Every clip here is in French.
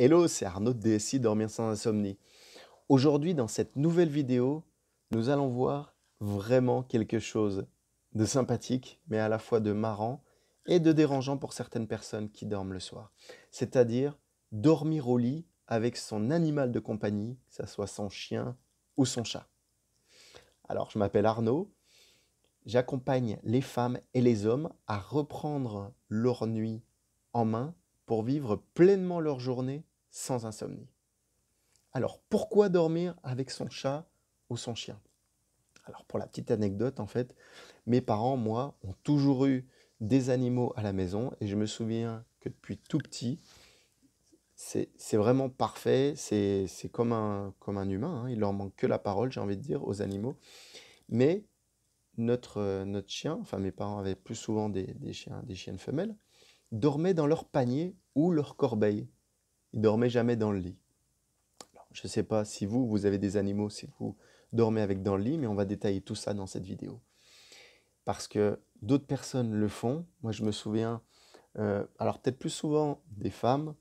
Hello, c'est Arnaud de DSI Dormir sans insomnie. Aujourd'hui, dans cette nouvelle vidéo, nous allons voir vraiment quelque chose de sympathique, mais à la fois de marrant et de dérangeant pour certaines personnes qui dorment le soir. C'est-à-dire dormir au lit avec son animal de compagnie, que ce soit son chien ou son chat. Alors, je m'appelle Arnaud, j'accompagne les femmes et les hommes à reprendre leur nuit en main pour vivre pleinement leur journée sans insomnie. Alors, pourquoi dormir avec son chat ou son chien? Alors, pour la petite anecdote, en fait, mes parents, moi, ont toujours eu des animaux à la maison et je me souviens que depuis tout petit, c'est vraiment parfait, c'est comme un humain, hein, il leur manque que la parole, j'ai envie de dire, aux animaux. Mais notre chien, enfin mes parents avaient plus souvent des chiennes femelles, dormaient dans leur panier ou leur corbeille. Ils dormaient jamais dans le lit. Alors, je ne sais pas si vous avez des animaux, si vous dormez avec dans le lit, mais on va détailler tout ça dans cette vidéo. Parce que d'autres personnes le font. Moi, je me souviens, alors peut-être plus souvent des femmes,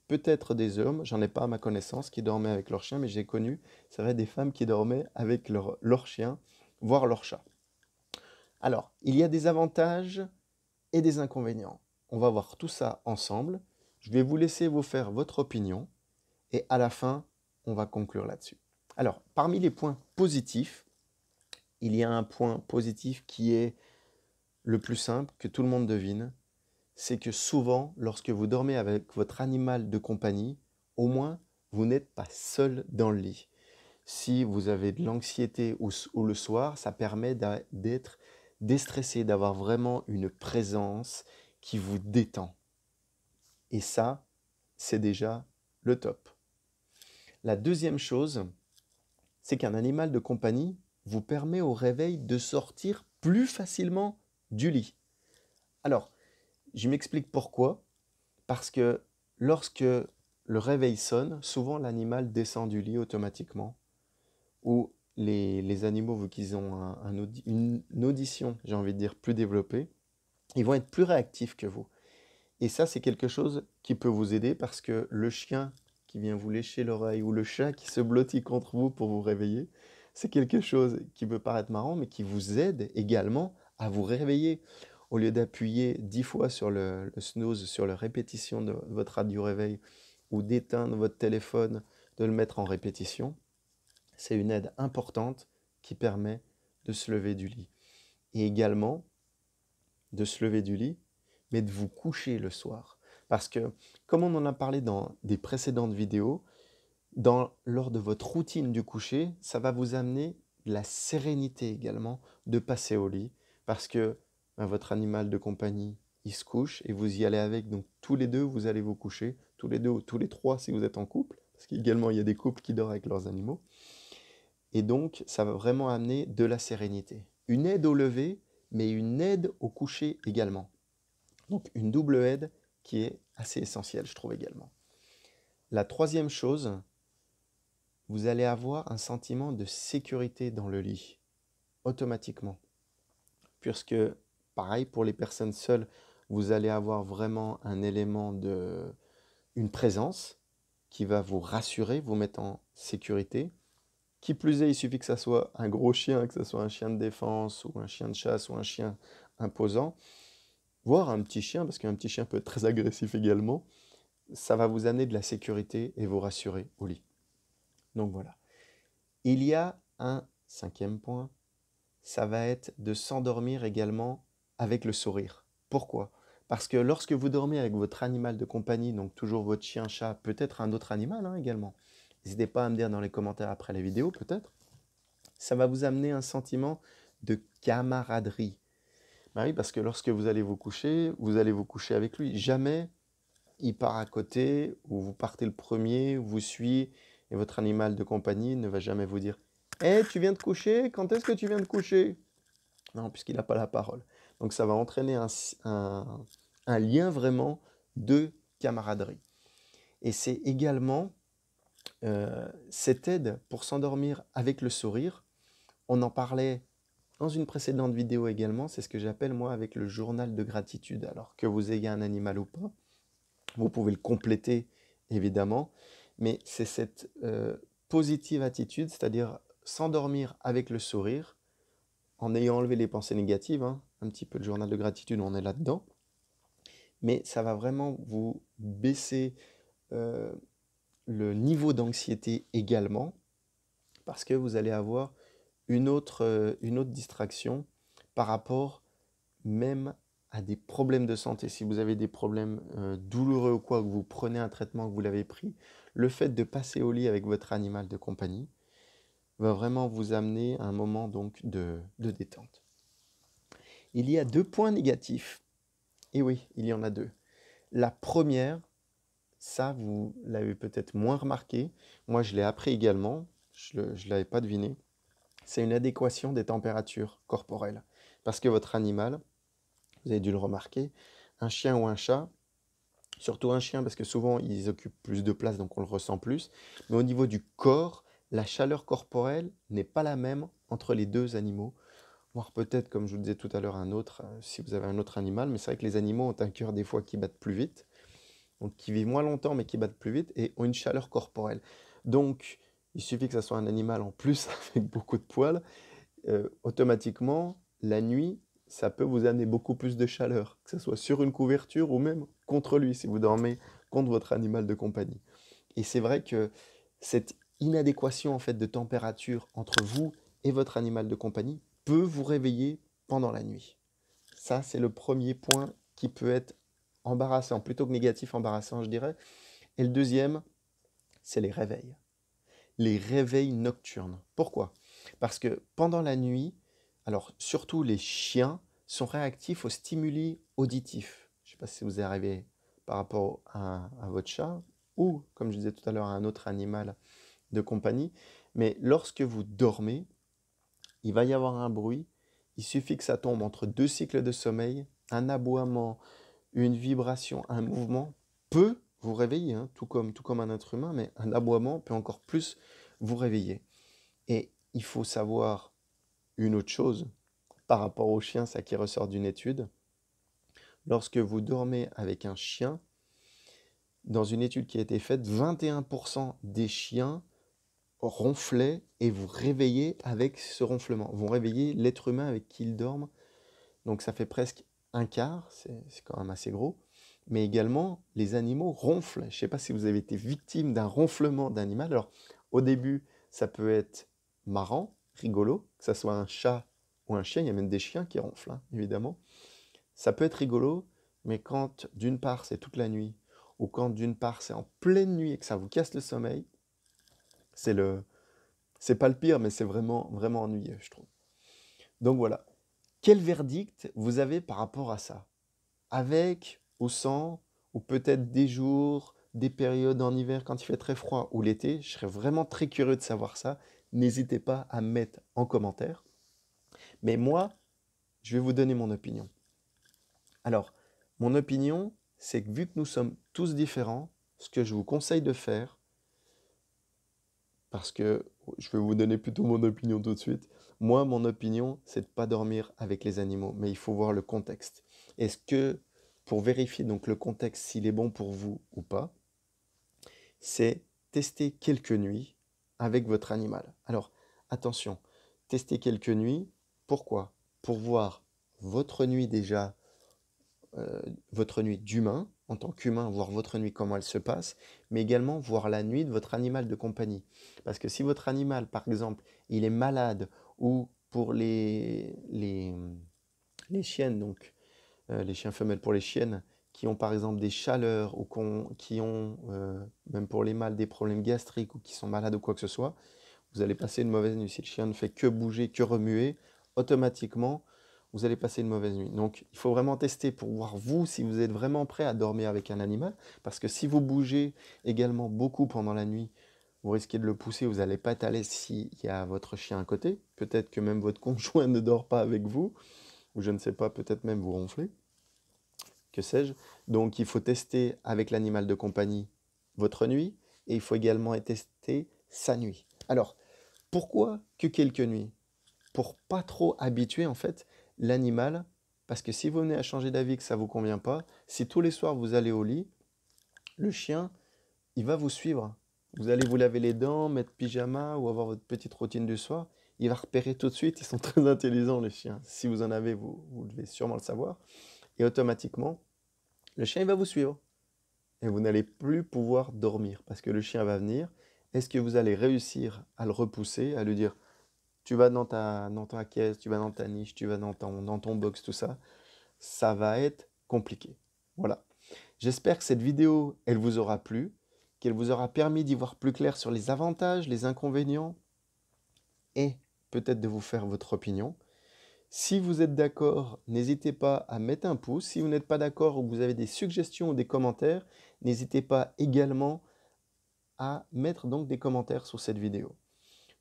peut-être des hommes, j'en ai pas à ma connaissance, qui dormaient avec leur chien, mais j'ai connu, c'est vrai, des femmes qui dormaient avec leur chien, voire leur chat. Alors, il y a des avantages et des inconvénients. On va voir tout ça ensemble. Je vais vous laisser vous faire votre opinion et à la fin, on va conclure là-dessus. Alors, parmi les points positifs, il y a un point positif qui est le plus simple, que tout le monde devine, c'est que souvent, lorsque vous dormez avec votre animal de compagnie, au moins, vous n'êtes pas seul dans le lit. Si vous avez de l'anxiété ou le soir, ça permet d'être déstressé, d'avoir vraiment une présence qui vous détend. Et ça, c'est déjà le top. La deuxième chose, c'est qu'un animal de compagnie vous permet au réveil de sortir plus facilement du lit. Alors, je m'explique pourquoi. Parce que lorsque le réveil sonne, souvent l'animal descend du lit automatiquement. Ou les animaux, vu qu'ils ont une audition, j'ai envie de dire, plus développée, ils vont être plus réactifs que vous. Et ça, c'est quelque chose qui peut vous aider parce que le chien qui vient vous lécher l'oreille ou le chat qui se blottit contre vous pour vous réveiller, c'est quelque chose qui peut paraître marrant, mais qui vous aide également à vous réveiller. Au lieu d'appuyer 10 fois sur le snooze, sur la répétition de votre radio réveil, ou d'éteindre votre téléphone, de le mettre en répétition, c'est une aide importante qui permet de se lever du lit. Et également, de se lever du lit, mais de vous coucher le soir. Parce que, comme on en a parlé dans des précédentes vidéos, lors de votre routine du coucher, ça va vous amener de la sérénité également de passer au lit. Parce que votre animal de compagnie, il se couche et vous y allez avec. Donc tous les deux, vous allez vous coucher. Tous les deux ou tous les trois si vous êtes en couple. Parce qu'également, il y a des couples qui dorment avec leurs animaux. Et donc, ça va vraiment amener de la sérénité. Une aide au lever, mais une aide au coucher également. Donc une double aide qui est assez essentielle, je trouve également. La troisième chose, vous allez avoir un sentiment de sécurité dans le lit, automatiquement. Puisque, pareil, pour les personnes seules, vous allez avoir vraiment un élément une présence qui va vous rassurer, vous mettre en sécurité. Qui plus est, il suffit que ça soit un gros chien, que ce soit un chien de défense ou un chien de chasse ou un chien imposant, voire un petit chien, parce qu'un petit chien peut être très agressif également, ça va vous amener de la sécurité et vous rassurer au lit. Donc voilà. Il y a un cinquième point, ça va être de s'endormir également avec le sourire. Pourquoi? Parce que lorsque vous dormez avec votre animal de compagnie, donc toujours votre chien, chat, peut-être un autre animal également, n'hésitez pas à me dire dans les commentaires après la vidéo, peut-être, ça va vous amener un sentiment de camaraderie. Ben oui, parce que lorsque vous allez vous coucher avec lui. Jamais il part à côté, ou vous partez le premier, vous suit, et votre animal de compagnie ne va jamais vous dire «Eh, tu viens de coucher? Quand est-ce que tu viens de coucher?» Non, puisqu'il n'a pas la parole. Donc ça va entraîner un lien vraiment de camaraderie. Et c'est également cette aide pour s'endormir avec le sourire. On en parlait dans une précédente vidéo également, c'est ce que j'appelle moi avec le journal de gratitude. Alors que vous ayez un animal ou pas, vous pouvez le compléter évidemment, mais c'est cette positive attitude, c'est-à-dire s'endormir avec le sourire, en ayant enlevé les pensées négatives, hein, un petit peu le journal de gratitude, on est là-dedans, mais ça va vraiment vous baisser euh, le niveau d'anxiété également, parce que vous allez avoir une autre distraction par rapport même à des problèmes de santé. Si vous avez des problèmes douloureux ou quoi, que vous prenez un traitement, que vous l'avez pris, le fait de passer au lit avec votre animal de compagnie va vraiment vous amener à un moment donc de détente. Il y a deux points négatifs. Et oui, il y en a deux. La première, ça vous l'avez peut-être moins remarqué, moi je l'ai appris également, je ne l'avais pas deviné, c'est une adéquation des températures corporelles. Parce que votre animal, vous avez dû le remarquer, un chien ou un chat, surtout un chien parce que souvent ils occupent plus de place donc on le ressent plus, mais au niveau du corps, la chaleur corporelle n'est pas la même entre les deux animaux, voire peut-être comme je vous le disais tout à l'heure un autre, si vous avez un autre animal, mais c'est vrai que les animaux ont un cœur des fois qui bat plus vite, donc qui vivent moins longtemps mais qui battent plus vite et ont une chaleur corporelle. Donc il suffit que ça soit un animal en plus avec beaucoup de poils, automatiquement, la nuit, ça peut vous amener beaucoup plus de chaleur, que ce soit sur une couverture ou même contre lui, si vous dormez contre votre animal de compagnie. Et c'est vrai que cette inadéquation en fait de température entre vous et votre animal de compagnie peut vous réveiller pendant la nuit. Ça, c'est le premier point qui peut être embarrassant, plutôt que négatif, embarrassant, je dirais. Et le deuxième, c'est les réveils. Les réveils nocturnes. Pourquoi? Parce que pendant la nuit, alors surtout les chiens sont réactifs aux stimuli auditifs. Je ne sais pas si vous arrivez par rapport à votre chat ou, comme je disais tout à l'heure, à un autre animal de compagnie. Mais lorsque vous dormez, il va y avoir un bruit. Il suffit que ça tombe entre deux cycles de sommeil, un aboiement, une vibration, un mouvement peut vous réveiller, hein, tout comme un être humain, mais un aboiement peut encore plus vous réveiller. Et il faut savoir une autre chose par rapport au chien, ça qui ressort d'une étude. Lorsque vous dormez avec un chien, dans une étude qui a été faite, 21% des chiens ronflaient et vous réveillez avec ce ronflement. Vous réveillez l'être humain avec qui ils dorment. Donc ça fait presque un quart, c'est quand même assez gros. Mais également, les animaux ronflent. Je ne sais pas si vous avez été victime d'un ronflement d'animal. Alors, au début, ça peut être marrant, rigolo, que ce soit un chat ou un chien. Il y a même des chiens qui ronflent, hein, évidemment. Ça peut être rigolo, mais quand d'une part c'est toute la nuit, ou quand d'une part c'est en pleine nuit et que ça vous casse le sommeil, c'est le, c'est pas le pire, mais c'est vraiment, vraiment ennuyeux, je trouve. Donc voilà. Quel verdict vous avez par rapport à ça? Avec ou sans, ou peut-être des jours, des périodes en hiver quand il fait très froid ou l'été, je serais vraiment très curieux de savoir ça. N'hésitez pas à me mettre en commentaire. Mais moi, je vais vous donner mon opinion. Alors, mon opinion, c'est que vu que nous sommes tous différents, ce que je vous conseille de faire, parce que je vais vous donner plutôt mon opinion tout de suite, moi, mon opinion, c'est de ne pas dormir avec les animaux, mais il faut voir le contexte. Est-ce que, pour vérifier donc le contexte, s'il est bon pour vous ou pas, c'est tester quelques nuits avec votre animal. Alors, attention, tester quelques nuits, pourquoi? Pour voir votre nuit déjà, votre nuit d'humain, en tant qu'humain, voir votre nuit, comment elle se passe, mais également voir la nuit de votre animal de compagnie. Parce que si votre animal, par exemple, il est malade, ou pour les chiennes, donc les chiens femelles pour les chiennes, qui ont par exemple des chaleurs, ou qui ont, même pour les mâles, des problèmes gastriques, ou qui sont malades ou quoi que ce soit, vous allez passer une mauvaise nuit. Si le chien ne fait que bouger, que remuer, automatiquement, vous allez passer une mauvaise nuit. Donc, il faut vraiment tester pour voir vous si vous êtes vraiment prêt à dormir avec un animal. Parce que si vous bougez également beaucoup pendant la nuit, vous risquez de le pousser, vous n'allez pas être à l'aise s'il y a votre chien à côté. Peut-être que même votre conjoint ne dort pas avec vous, ou je ne sais pas, peut-être même vous ronflez, que sais-je. Donc, il faut tester avec l'animal de compagnie votre nuit, et il faut également tester sa nuit. Alors, pourquoi que quelques nuits? Pour pas trop habituer en fait l'animal, parce que si vous venez à changer d'avis que ça ne vous convient pas, si tous les soirs vous allez au lit, le chien il va vous suivre. Vous allez vous laver les dents, mettre pyjama ou avoir votre petite routine du soir. Il va repérer tout de suite. Ils sont très intelligents, les chiens. Si vous en avez, vous devez sûrement le savoir. Et automatiquement, le chien il va vous suivre. Et vous n'allez plus pouvoir dormir parce que le chien va venir. Est-ce que vous allez réussir à le repousser, à lui dire, tu vas dans ta caisse, tu vas dans ta niche, tu vas dans ton box, tout ça? Ça va être compliqué. Voilà. J'espère que cette vidéo, elle vous aura plu, qu'elle vous aura permis d'y voir plus clair sur les avantages, les inconvénients et peut-être de vous faire votre opinion. Si vous êtes d'accord, n'hésitez pas à mettre un pouce. Si vous n'êtes pas d'accord ou que vous avez des suggestions ou des commentaires, n'hésitez pas également à mettre donc des commentaires sur cette vidéo.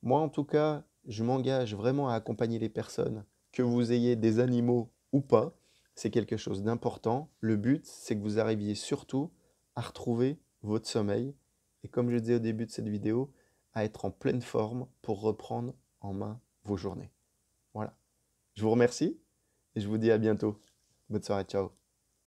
Moi, en tout cas, je m'engage vraiment à accompagner les personnes, que vous ayez des animaux ou pas. C'est quelque chose d'important. Le but, c'est que vous arriviez surtout à retrouver votre sommeil et, comme je disais au début de cette vidéo, à être en pleine forme pour reprendre en main vos journées. Voilà. Je vous remercie et je vous dis à bientôt. Bonne soirée, ciao.